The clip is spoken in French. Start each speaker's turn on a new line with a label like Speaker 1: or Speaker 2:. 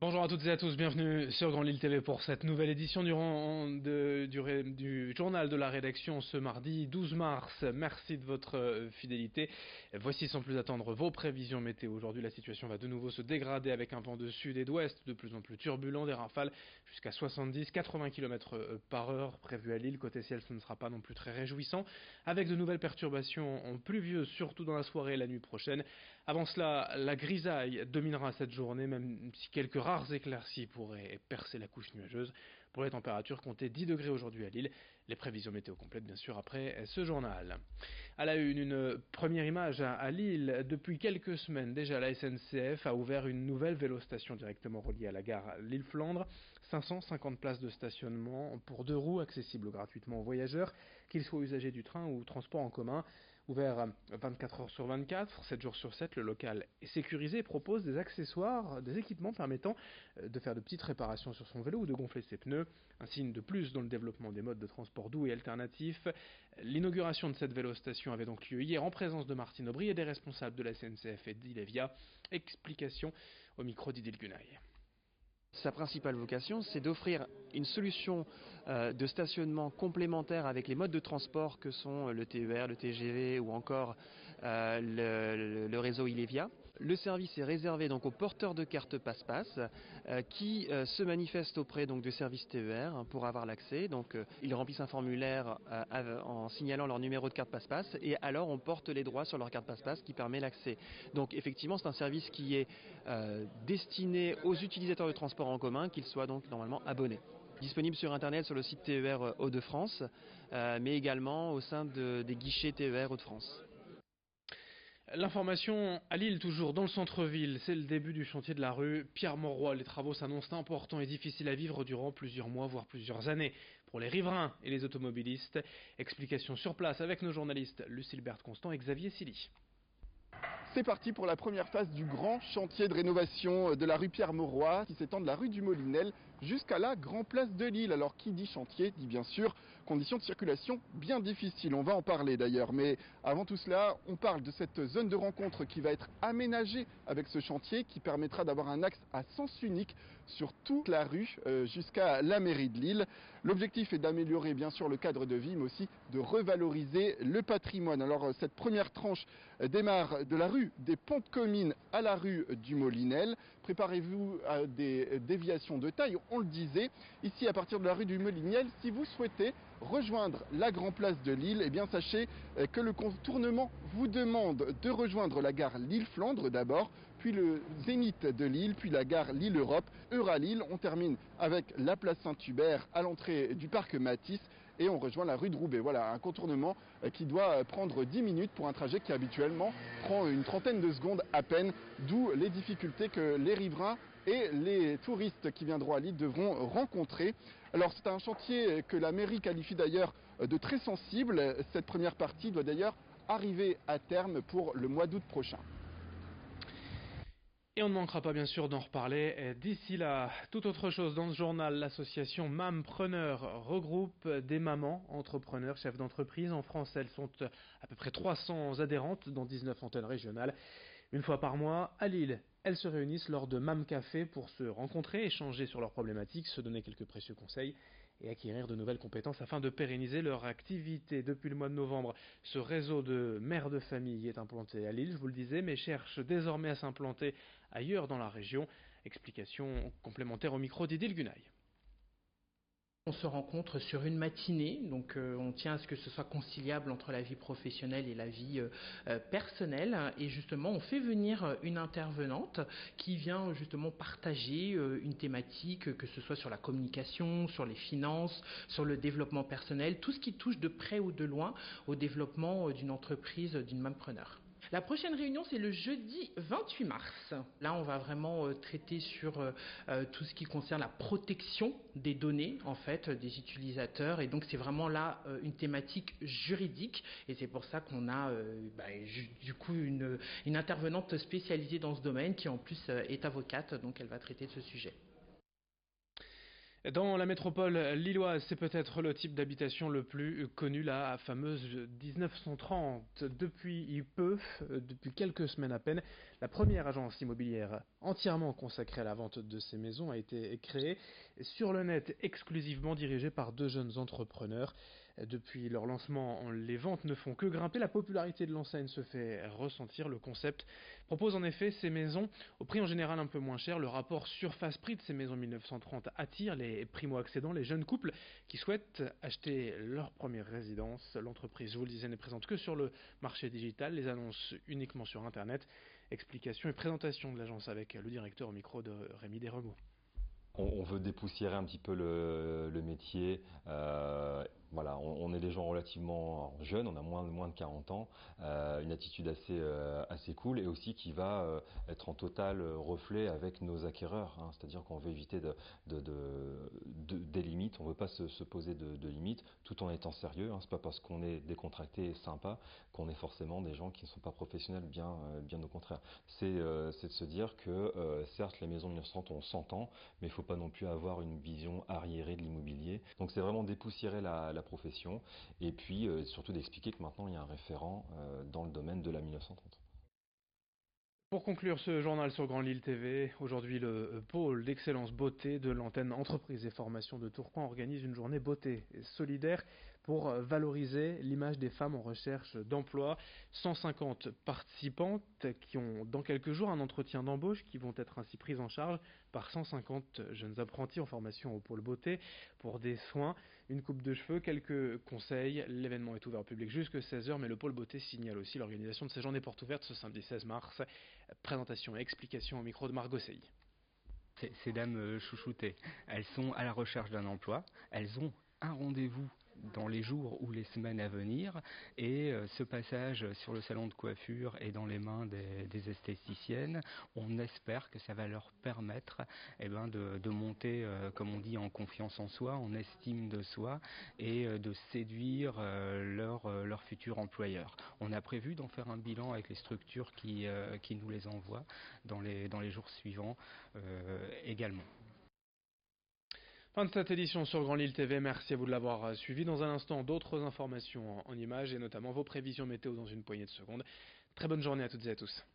Speaker 1: Bonjour à toutes et à tous, bienvenue sur Grand Lille TV pour cette nouvelle édition du journal de la rédaction ce mardi 12 mars. Merci de votre fidélité. Voici sans plus attendre vos prévisions météo. Aujourd'hui, la situation va de nouveau se dégrader avec un vent de sud et d'ouest de plus en plus turbulent, des rafales jusqu'à 70-80 km par heure prévues à Lille. Côté ciel, ce ne sera pas non plus très réjouissant, avec de nouvelles perturbations pluvieuses, surtout dans la soirée et la nuit prochaine. Avant cela, la grisaille dominera cette journée, même si quelques rares éclaircies pourraient percer la couche nuageuse. Pour les températures, comptez 10 degrés aujourd'hui à Lille. Les prévisions météo complètes, bien sûr, après ce journal. À la une première image à Lille. Depuis quelques semaines déjà, la SNCF a ouvert une nouvelle vélostation directement reliée à la gare Lille-Flandre. 550 places de stationnement pour 2 roues accessibles gratuitement aux voyageurs, qu'ils soient usagers du train ou transport en commun. Ouvert 24 heures sur 24, 7 jours sur 7, le local est sécurisé et propose des accessoires, des équipements permettant de faire de petites réparations sur son vélo ou de gonfler ses pneus. Un signe de plus dans le développement des modes de transport doux et alternatifs. L'inauguration de cette vélostation avait donc lieu hier en présence de Martine Aubry et des responsables de la SNCF et d'Ilevia. Explication au micro d'Idil Gunay.
Speaker 2: Sa principale vocation, c'est d'offrir une solution de stationnement complémentaire avec les modes de transport que sont le TER, le TGV ou encore le réseau Ilevia. Le service est réservé donc aux porteurs de cartes passe-passe qui se manifestent auprès donc de services TER pour avoir l'accès. Donc ils remplissent un formulaire en signalant leur numéro de carte passe-passe et alors on porte les droits sur leur carte passe-passe qui permet l'accès. Donc effectivement c'est un service qui est destiné aux utilisateurs de transport en commun, qu'ils soient donc normalement abonnés. Disponible sur internet sur le site TER Hauts-de-France, mais également au sein des guichets TER Hauts-de-France.
Speaker 1: L'information à Lille, toujours dans le centre-ville, c'est le début du chantier de la rue Pierre-Mauroy. Les travaux s'annoncent importants et difficiles à vivre durant plusieurs mois, voire plusieurs années. Pour les riverains et les automobilistes, explication sur place avec nos journalistes Lucille Berthe-Constant et Xavier Silly.
Speaker 3: C'est parti pour la première phase du grand chantier de rénovation de la rue Pierre-Mauroy qui s'étend de la rue du Molinel jusqu'à la Grand Place de Lille. Alors qui dit chantier dit bien sûr conditions de circulation bien difficiles. On va en parler d'ailleurs, mais avant tout cela, on parle de cette zone de rencontre qui va être aménagée avec ce chantier qui permettra d'avoir un axe à sens unique sur toute la rue jusqu'à la mairie de Lille. L'objectif est d'améliorer bien sûr le cadre de vie mais aussi de revaloriser le patrimoine. Alors cette première tranche démarre de la rue des Pompes Comines à la rue du Molinel. Préparez-vous à des déviations de taille, on le disait. Ici, à partir de la rue du Molinel, si vous souhaitez rejoindre la Grand Place de Lille, eh bien sachez que le contournement vous demande de rejoindre la gare Lille-Flandre d'abord, puis le Zénith de Lille, puis la gare Lille-Europe, Euralille. On termine avec la place Saint-Hubert à l'entrée du parc Matisse et on rejoint la rue de Roubaix. Voilà, un contournement qui doit prendre 10 minutes pour un trajet qui habituellement prend une trentaine de secondes à peine, d'où les difficultés que les riverains et les touristes qui viendront à Lille devront rencontrer. Alors c'est un chantier que la mairie qualifie d'ailleurs de très sensible. Cette première partie doit d'ailleurs arriver à terme pour le mois d'août prochain.
Speaker 1: Et on ne manquera pas bien sûr d'en reparler. D'ici là, toute autre chose dans ce journal, l'association Mampreneur regroupe des mamans, entrepreneurs, chefs d'entreprise. En France, elles sont à peu près 300 adhérentes dans 19 antennes régionales. Une fois par mois, à Lille, elles se réunissent lors de Mam Café pour se rencontrer, échanger sur leurs problématiques, se donner quelques précieux conseils et acquérir de nouvelles compétences afin de pérenniser leur activité. Depuis le mois de novembre, ce réseau de mères de famille est implanté à Lille, je vous le disais, mais cherche désormais à s'implanter ailleurs dans la région. Explication complémentaire au micro d'Idil Gunay.
Speaker 4: On se rencontre sur une matinée, donc on tient à ce que ce soit conciliable entre la vie professionnelle et la vie personnelle. Et justement, on fait venir une intervenante qui vient justement partager une thématique, que ce soit sur la communication, sur les finances, sur le développement personnel, tout ce qui touche de près ou de loin au développement d'une entreprise, d'une mampreneur. La prochaine réunion, c'est le jeudi 28 mars. Là, on va vraiment traiter sur tout ce qui concerne la protection des données, en fait, des utilisateurs. Et donc, c'est vraiment là une thématique juridique. Et c'est pour ça qu'on a, du coup, une intervenante spécialisée dans ce domaine qui, en plus, est avocate. Donc, elle va traiter de ce sujet.
Speaker 1: Dans la métropole lilloise, c'est peut-être le type d'habitation le plus connu, la fameuse 1930. Depuis quelques semaines à peine, la première agence immobilière entièrement consacrée à la vente de ces maisons a été créée sur le net, exclusivement dirigée par deux jeunes entrepreneurs. Depuis leur lancement, les ventes ne font que grimper, la popularité de l'enseigne se fait ressentir. Le concept propose en effet ces maisons au prix en général un peu moins cher. Le rapport surface-prix de ces maisons 1930 attire les primo-accédants, les jeunes couples qui souhaitent acheter leur première résidence. L'entreprise, je vous le disais, n'est présente que sur le marché digital, les annonces uniquement sur Internet. Explication et présentation de l'agence avec le directeur au micro de Rémi Desremaux.
Speaker 5: On veut dépoussiérer un petit peu le métier. Voilà, on est des gens relativement jeunes, on a moins de 40 ans, une attitude assez cool et aussi qui va être en total reflet avec nos acquéreurs. C'est-à-dire qu'on veut éviter des limites, on ne veut pas se poser de limites tout en étant sérieux. C'est pas parce qu'on est décontracté et sympa qu'on est forcément des gens qui ne sont pas professionnels, bien au contraire. C'est de se dire que certes les maisons 1930 ont 100 ans, mais il ne faut pas non plus avoir une vision arriérée de l'immobilier. Donc c'est vraiment dépoussiérer la profession et puis surtout d'expliquer que maintenant il y a un référent dans le domaine de la 1930.
Speaker 1: Pour conclure ce journal sur Grand Lille TV, aujourd'hui le pôle d'excellence beauté de l'antenne entreprise et formation de Tourcoing organise une journée beauté solidaire pour valoriser l'image des femmes en recherche d'emploi. 150 participantes qui ont dans quelques jours un entretien d'embauche qui vont être ainsi prises en charge par 150 jeunes apprentis en formation au pôle beauté pour des soins, une coupe de cheveux, quelques conseils. L'événement est ouvert au public jusqu'à 16h, mais le pôle beauté signale aussi l'organisation de ces journées portes ouvertes ce samedi 16 mars. Présentation et explication au micro de Margot Sey.
Speaker 6: Ces dames chouchoutées, elles sont à la recherche d'un emploi, elles ont un rendez-vous dans les jours ou les semaines à venir et ce passage sur le salon de coiffure est dans les mains des esthéticiennes. On espère que ça va leur permettre de monter, comme on dit, en confiance en soi, en estime de soi et de séduire leur futur employeur. On a prévu d'en faire un bilan avec les structures qui nous les envoient dans les jours suivants également.
Speaker 1: Fin de cette édition sur Grand Lille TV, merci à vous de l'avoir suivi. Dans un instant, d'autres informations en images et notamment vos prévisions météo dans une poignée de secondes. Très bonne journée à toutes et à tous.